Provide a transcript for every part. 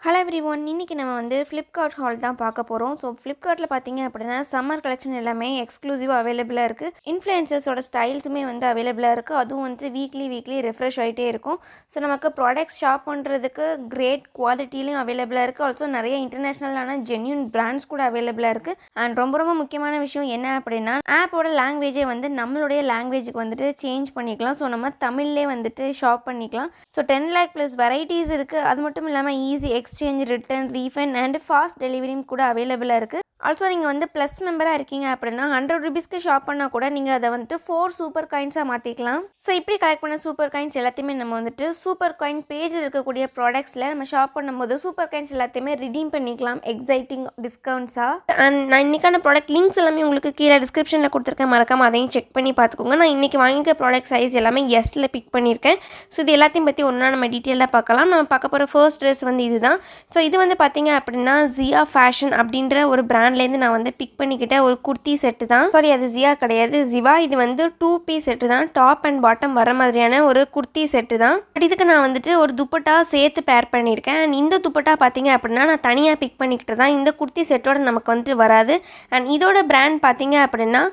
Hello everyone, இன்னைக்கு நம்ம வந்து Flipkart ஹால் தான் பார்க்க போகிறோம். ஸோ Flipkartல பார்த்தீங்க அப்படின்னா சம்மர் கலெக்ஷன் எல்லாமே எக்ஸ்க்ளூசிவாக அவைலபிளாக இருக்குது. இன்ஃப்ளூயன்சர்ஸோட ஸ்டைல்ஸுமே வந்து அவைலபிளாக இருக்குது. அதுவும் வந்து வீக்லி ரெஃப்ரெஷ் ஆகிட்டே இருக்கும். ஸோ நமக்கு ப்ராடக்ட்ஸ் ஷாப் பண்ணுறதுக்கு கிரேட் குவாலிட்டிலையும் அவைலபிளாக இருக்குது. ஆல்சோ நிறைய இன்டர்நேஷ்னலான ஜென்யூன் பிராண்ட்ஸ் கூட அவைலபிளாக இருக்குது. அண்ட் ரொம்ப முக்கியமான விஷயம் என்ன அப்படின்னா, ஆப்போட லாங்குவேஜை வந்து நம்மளுடைய லாங்குவேஜுக்கு வந்துட்டு சேஞ்ச் பண்ணிக்கலாம். ஸோ நம்ம தமிழ்லேயே வந்துட்டு ஷாப் பண்ணிக்கலாம். ஸோ 10 lakh ப்ளஸ் வெரைட்டிஸ் இருக்குது. அது மட்டும் இல்லாமல் easy exchange, return, refund and fast டெலிவரியும் கூட அவைலபிளாக இருக்குது. ஆல்சோ நீங்கள் வந்து ப்ளஸ் மெம்பராக இருக்கீங்க அப்படின்னா 100 rupeesக்கு ஷாப் பண்ணால் கூட நீங்கள் அதை வந்துட்டு 4 சூப்பர் காயின்ஸாக மாற்றிக்கலாம். ஸோ இப்படி கலெக்ட் பண்ண சூப்பர் காயின்ஸ் எல்லாத்தையுமே நம்ம வந்துட்டு சூப்பர் காயின் பேஜில் இருக்கக்கூடிய ப்ராடக்ட்ஸில் நம்ம ஷாப் பண்ணும்போது சூப்பர் காயின்ஸ் எல்லாத்தையுமே ரிடீம் பண்ணிக்கலாம் எக்ஸைட்டிங் டிஸ்கவுண்ட்ஸாக. அண்ட் நான் இன்றைக்கான ப்ராடக்ட் லிங்க்ஸ் எல்லாமே உங்களுக்கு கீழே டிஸ்கிரிப்ஷனில் கொடுத்துருக்கேன், மறக்காம அதையும் செக் பண்ணி பார்த்துக்கோங்க. நான் இன்றைக்கி வாங்கிக்க ப்ராடக்ட் சைஸ் எல்லாமே எஸ்ல பிக் பண்ணியிருக்கேன். ஸோ இது எல்லாத்தையும் பற்றி ஒன்றா நம்ம டீட்டெயிலாக பார்க்கலாம். நம்ம பார்க்க போகிற ஃபர்ஸ்ட் ட்ரெஸ் வந்து இதுதான். ஸோ இது வந்து பார்த்தீங்க அப்படின்னா ஜியா ஃபேஷன் அப்படின்ற ஒரு பிராண்ட்லேருந்து நான் வந்து பிக் பண்ணிக்கிட்ட ஒரு குர்த்தி செட்டு தான். சாரி, அது ஜியா கிடையாது, ஜிவா. இது வந்து 2 பீஸ் செட்டு தான். டாப் அண்ட் பாட்டம் வர மாதிரியான ஒரு குர்த்தி செட்டு தான். பட் இதுக்கு நான் வந்துட்டு ஒரு துப்பட்டா சேர்த்து பேர் பண்ணியிருக்கேன். அண்ட் இந்த துப்பட்டா பார்த்தீங்க அப்படின்னா நான் தனியாக பிக் பண்ணிக்கிட்டு தான். இந்த குர்த்தி செட்டோட நமக்கு வந்துட்டு வராது. அண்ட் இதோட பிராண்ட் பார்த்தீங்க அப்படின்னா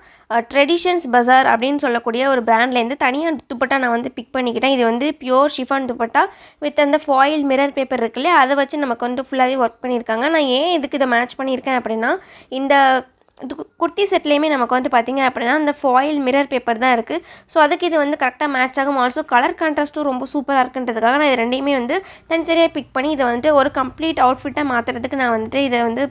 ட்ரெடிஷன்ஸ் பஜார் அப்படின்னு சொல்லக்கூடிய ஒரு பிராண்ட்லேருந்து தனியாக துப்பட்டா நான் வந்து பிக் பண்ணிக்கிட்டேன். இது வந்து பியோர் ஷிஃபான் துப்பட்டா வித் அந்த ஃபாயில் மிரர் பேப்பர் இருக்குல்ல, அதை வச்சு நமக்கு வந்து ஃபுல்லாகவே ஒர்க் பண்ணியிருக்காங்க. நான் ஏன் இதுக்கு இதை மேட்ச் பண்ணியிருக்கேன் அப்படின்னா, இந்த குர்த்தி செட்லேயுமே நமக்கு வந்து பார்த்திங்க அப்படின்னா அந்த ஃபாயில் மிரர் பேப்பர் தான் இருக்குது. ஸோ அதுக்கு இது வந்து கரெக்டாக மேட்ச் ஆகும். ஆல்சோ கலர் கான்ட்ராஸ்ட்டும் ரொம்ப சூப்பராக இருக்குன்றதுக்காக நான் இது ரெண்டையுமே வந்து தனித்தனியாக பிக் பண்ணி இதை வந்துட்டு ஒரு கம்ப்ளீட் அவுட்ஃபிட்டாக மாற்றுறதுக்கு நான் வந்துட்டு இதை வந்து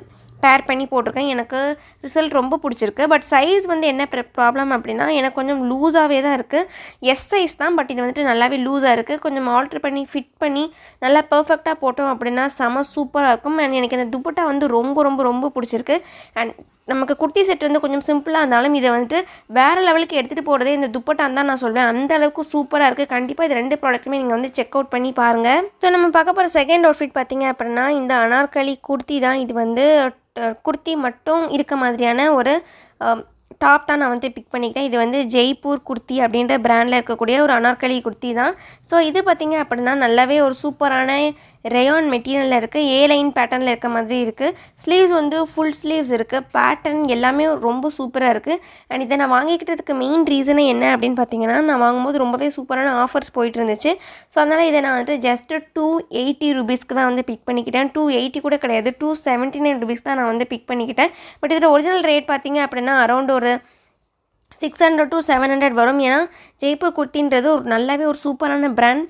பேர் பண்ணி போட்டிருக்கேன். எனக்கு ரிசல்ட் ரொம்ப பிடிச்சிருக்கு. பட் சைஸ் வந்து என்ன ப்ராப்ளம் அப்படின்னா, எனக்கு கொஞ்சம் லூஸாகவே தான் இருக்குது. எஸ் சைஸ் தான், பட் இது வந்துட்டு நல்லாவே லூஸாக இருக்குது. கொஞ்சம் ஆல்ட்ரு பண்ணி ஃபிட் பண்ணி நல்லா பர்ஃபெக்டாக போட்டோம் அப்படின்னா செம சூப்பராக இருக்கும். அண்ட் எனக்கு இந்த துப்பட்டா வந்து ரொம்ப பிடிச்சிருக்கு. அண்ட் நமக்கு குர்த்தி செட் வந்து கொஞ்சம் சிம்பிளாக இருந்தாலும் இதை வந்துட்டு வேறு லெவலுக்கு எடுத்துகிட்டு போகிறதே இந்த துப்பட்டான்னு தான் நான் சொல்வேன். அந்த அளவுக்கு சூப்பராக இருக்குது. கண்டிப்பாக இது 2 ப்ராடக்ட்டுமே நீங்கள் வந்து செக் அவுட் பண்ணி பாருங்கள். ஸோ நம்ம பார்க்க போகிற செகண்ட் அவுட்ஃபிட் பார்த்திங்க அப்படின்னா இந்த அனார்கலி குர்த்தி தான். இது வந்து குர்த்தி மட்டும் இருக்க மாதிரியான ஒரு டாப் தான் நான் வந்து பிக் பண்ணிக்கிட்டேன். இது வந்து ஜெய்ப்பூர் குர்த்தி அப்படின்ற பிராண்டில் இருக்கக்கூடிய ஒரு அனார்கலி குர்த்தி தான். ஸோ இது பார்த்திங்க அப்படின்னா நல்லாவே ஒரு சூப்பரான ரேயான் மெட்டீரியலில் இருக்குது. ஏ லைன் பேட்டர்னில் இருக்க மாதிரி இருக்குது. ஸ்லீவ்ஸ் வந்து ஃபுல் ஸ்லீவ்ஸ் இருக்குது. பேட்டர்ன் எல்லாமே ரொம்ப சூப்பராக இருக்குது. அண்ட் இதை நான் வாங்கிக்கிட்டதுக்கு மெயின் ரீசனே என்ன அப்படின்னு பார்த்தீங்கன்னா, நான் வாங்கும்போது ரொம்பவே சூப்பரான ஆஃபர்ஸ் போயிட்டு இருந்துச்சு. ஸோ அதனால் இதை நான் வந்து ஜஸ்ட்டு 280 rupeesக்கு தான் வந்து பிக் பண்ணிக்கிட்டேன். 280 கூட கிடையாது, 279 rupees தான் நான் வந்து பிக் பண்ணிக்கிட்டேன். பட் இதில் ஒரிஜினல் ரேட் பார்த்திங்க அப்படின்னா அரௌண்ட் ஒரு 600 to 700 வரும். ஏன்னா ஜெய்ப்பூர் குர்த்தின்றது ஒரு நல்லாவே ஒரு சூப்பரான பிராண்ட்,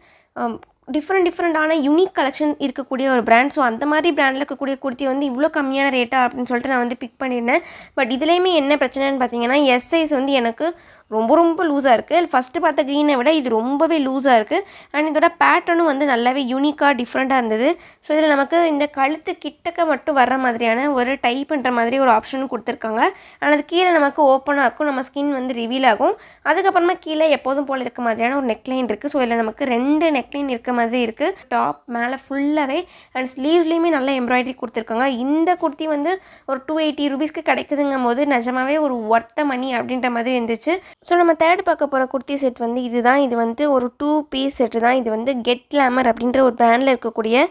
டிஃப்ரெண்ட்டான யூனிக் கலெக்ஷன் இருக்கக்கூடிய ஒரு பிராண்ட். ஸோ அந்த மாதிரி பிராண்டில் இருக்கக்கூடிய குர்த்தி வந்து இவ்வளோ கம்மியான ரேட்டா அப்படின்னு சொல்லிட்டு நான் வந்து பிக் பண்ணியிருந்தேன். பட் இதுலேயுமே என்ன பிரச்சனைன்னு பார்த்தீங்கன்னா, எஸ் சைஸ் வந்து எனக்கு ரொம்ப லூஸாக இருக்குது. ஃபஸ்ட்டு பார்த்த க்ரீனை விட இது ரொம்பவே லூஸாக இருக்குது. அண்ட் இதோட பேட்டர்னும் வந்து நல்லாவே யூனிக்காக டிஃப்ரெண்ட்டாக இருந்தது. ஸோ இதில் நமக்கு இந்த கழுத்து கிட்டக்க மட்டும் வர்ற மாதிரியான ஒரு டை பண்ணுற மாதிரி ஒரு ஆப்ஷனும் கொடுத்துருக்காங்க. ஆனால் அது கீழே நமக்கு ஓப்பனாக இருக்கும், நம்ம ஸ்கின் வந்து ரிவீல் ஆகும். அதுக்கப்புறமா கீழே எப்போதும் போல் இருக்க மாதிரியான ஒரு நெக்லைன் இருக்குது. ஸோ இதில் நமக்கு 2 நெக்லைன் இருக்க மாதிரி இருக்குது. டாப் மேலே ஃபுல்லாகவே அண்ட் ஸ்லீவ்லேயுமே நல்லா எம்ப்ராய்டரி கொடுத்துருக்காங்க. இந்த குர்த்தி வந்து ஒரு 280 rupeesக்கு கிடைக்குதுங்கும் போது நிஜமாவே ஒரு ஒர்த்த மணி அப்படின்ற மாதிரி இருந்துச்சு. ஸோ நம்ம தேர்ட் பார்க்க போகிற குர்த்தி செட் வந்து இதுதான். இது வந்து ஒரு 2 பீஸ் செட்டு தான். இது வந்து கெட் கிளாமர் அப்படின்ற ஒரு பிராண்டில் இருக்கக்கூடிய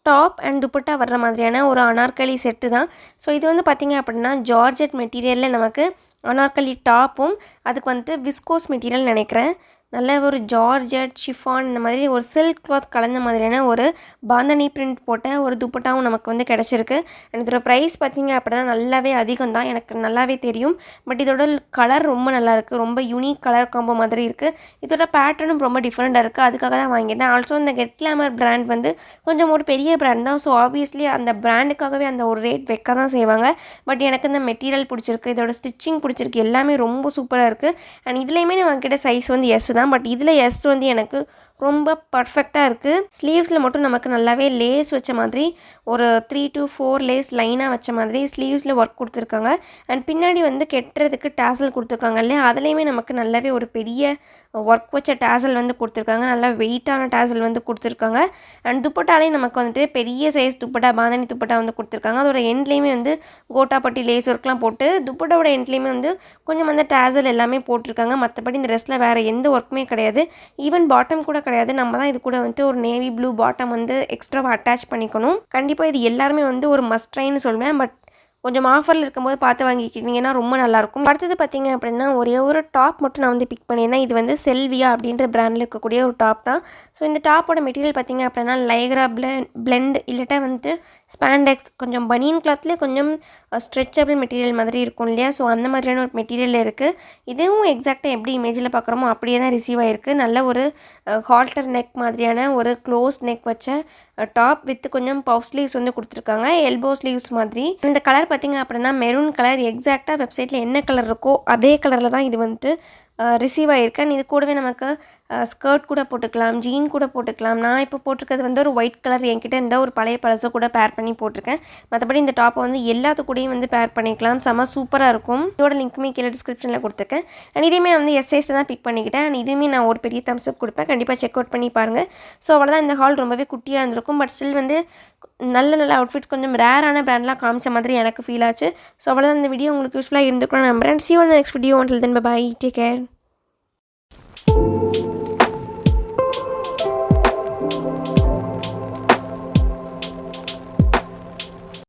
டாப் அண்ட் துப்பட்டா வர்ற மாதிரியான ஒரு அனார்கலி செட்டு தான். ஸோ இது வந்து பார்த்திங்க அப்படின்னா ஜார்ஜெட் மெட்டீரியலில் நமக்கு அனார்கலி டாப்பும், அதுக்கு வந்து விஸ்கோஸ் மெட்டீரியல் நினைக்கிறேன், நல்ல ஒரு ஜார்ஜெட் ஷிஃபான் இந்த மாதிரி ஒரு சில்க் கிளாத் கலந்த மாதிரியான ஒரு பாந்தனி பிரிண்ட் போட்ட ஒரு துப்பட்டாவும் நமக்கு வந்து கிடச்சிருக்கு. அண்ட் இதோட ப்ரைஸ் பார்த்திங்க அப்படின்னா நல்லாவே அதிகம் தான், எனக்கு நல்லாவே தெரியும். பட் இதோட கலர் ரொம்ப நல்லாயிருக்கு, ரொம்ப யூனிக் கலர் காம்போ மாதிரி இருக்குது. இதோட பேட்டர்னும் ரொம்ப டிஃப்ரெண்ட்டாக இருக்குது. அதுக்காக தான் வாங்கியிருந்தேன். ஆல்சோ இந்த கெட் கிளாமர் பிராண்ட் வந்து கொஞ்சம் ஒரு பெரிய பிராண்ட் தான். ஸோ ஆப்வியஸ்லி அந்த பிராண்டுக்காகவே அந்த ஒரு ரேட் வைக்க தான் செய்வாங்க. பட் எனக்கு இந்த மெட்டீரியல் பிடிச்சிருக்கு, இதோட ஸ்டிச்சிங் பிடிச்சிருக்கு, எல்லாமே ரொம்ப சூப்பராக இருக்குது. அண்ட் இதுலேயுமே நான் வாங்கிட்ட சைஸ் வந்து எஸ் தான். பட் இதில் எஸ் வந்து எனக்கு ரொம்ப பர்ஃபெக்டாக இருக்குது. ஸ்லீவ்ஸில் மட்டும் நமக்கு நல்லாவே லேஸ் வச்ச மாதிரி ஒரு 3 to 4 லேஸ் லைனாக வச்ச மாதிரி ஸ்லீவ்ஸில் ஒர்க் கொடுத்துருக்காங்க. அண்ட் பின்னாடி வந்து கெட்டுறதுக்கு டேசல் கொடுத்துருக்காங்க இல்லையா, அதுலேயுமே நமக்கு நல்லாவே ஒரு பெரிய ஒர்க் வச்ச டேசல் வந்து கொடுத்துருக்காங்க. நல்லா வெயிட்டான டேசல் வந்து கொடுத்துருக்காங்க. அண்ட் துப்பட்டாலையும் நமக்கு வந்துட்டு பெரிய சைஸ் துப்பட்டா, பாந்தனி துப்பட்டா வந்து கொடுத்துருக்காங்க. அதோட எண்ட்லேயுமே வந்து கோட்டாப்பட்டி லேஸ் ஒர்க்லாம் போட்டு துப்பட்டாவோட எண்ட்லேயுமே வந்து கொஞ்சம் அந்த டேசல் எல்லாமே போட்டிருக்காங்க. மற்றபடி இந்த ட்ரெஸ்ஸில் வேறு எந்த ஒர்க்குமே கிடையாது. ஈவன் பாட்டம் கூட கிடையாது. நம்ம தான் இது கூட வந்துட்டு ஒரு நேவி ப்ளூ பாட்டம் வந்து எக்ஸ்ட்ராவாக அட்டாச் பண்ணிக்கணும். கண்டிப்பாக இது எல்லாருமே வந்து ஒரு மஸ்ட் ட்ரைன்னு சொல்வேன். பட் கொஞ்சம் ஆஃபரில் இருக்கும்போது பார்த்து வாங்கிக்கிட்டிங்கன்னா ரொம்ப நல்லாயிருக்கும். அடுத்தது பார்த்திங்க அப்படின்னா ஒரே ஒரு டாப் மட்டும் நான் வந்து பிக் பண்ணியிருந்தேன். இது வந்து செல்வியா அப்படின்ற பிராண்டில் இருக்கக்கூடிய ஒரு டாப் தான். ஸோ இந்த டாப்போட மெட்டீரியல் பார்த்திங்க அப்படின்னா லைக்ரா பிளெண்ட் இல்லாட்டா வந்துட்டு ஸ்பாண்டெக்ஸ் கொஞ்சம் பனியன் கிளாத்லேயே கொஞ்சம் ஸ்ட்ரெச்சபிள் மெட்டீரியல் மாதிரி இருக்கும் இல்லையா? ஸோ அந்த மாதிரியான ஒரு மெட்டீரியல் இருக்குது. இதுவும் எக்ஸாக்டாக எப்படி இமேஜில் பார்க்குறோமோ அப்படியே தான் ரிசீவ் ஆகிருக்கு. நல்ல ஒரு ஹால்டர் நெக் மாதிரியான ஒரு க்ளோஸ் நெக் வச்ச டாப் வித் கொஞ்சம் பஃப் ஸ்லீவ்ஸ் வந்து கொடுத்துருக்காங்க. எல்போ ஸ்லீவ்ஸ் மாதிரி. இந்த கலர் பார்த்திங்க அப்படின்னா மெரூன் கலர். எக்ஸாக்டாக வெப்சைட்டில் என்ன கலர் இருக்கோ அதே கலரில் தான் இது வந்துட்டு ரிசீவ் ஆகிருக்கேன். இது கூடவே நமக்கு ஸ்கர்ட் கூட போட்டுக்கலாம், ஜீன் கூட போட்டுக்கலாம். நான் இப்போ போட்டிருக்கிறது வந்து ஒரு ஒயிட் கலர் என்கிட்ட இந்த ஒரு பழைய பழசை கூட பேர் பண்ணி போட்டிருக்கேன். மற்றபடி இந்த டாப்பை வந்து எல்லாத்து கூடயும் வந்து பேர் பண்ணிக்கலாம். செம்ம சூப்பராக இருக்கும். இதோட லிங்க்குமே கீழே டிஸ்கிரிப்ஷனில் கொடுத்துருக்கேன். அண்ட் இதுவுமே நான் வந்து எஸ்ஐஸில் தான் பிக் பண்ணிக்கிட்டேன். அண்ட் இதுவுமே நான் ஒரு பெரிய தம்ஸ் அப் கொடுப்பேன். கண்டிப்பாக செக் அவுட் பண்ணி பாருங்கள். ஸோ அவ்வளோதான். இந்த ஹால் ரொம்பவே குட்டியாக இருந்திருக்கும். பட் ஸ்டில் வந்து நல்ல அவுட்ஃபிட்ஸ் கொஞ்சம் ரேரான பிராண்ட்லாம் காமிச்ச மாதிரி எனக்கு ஃபீல் ஆச்சு. ஸோ அவ்வளோதான். இந்த வீடியோ உங்களுக்கு யூஸ்ஃபுல்லாக இருந்திருக்கும் நம்புறேன். See you on the next video. Until then, bye bye. Take care.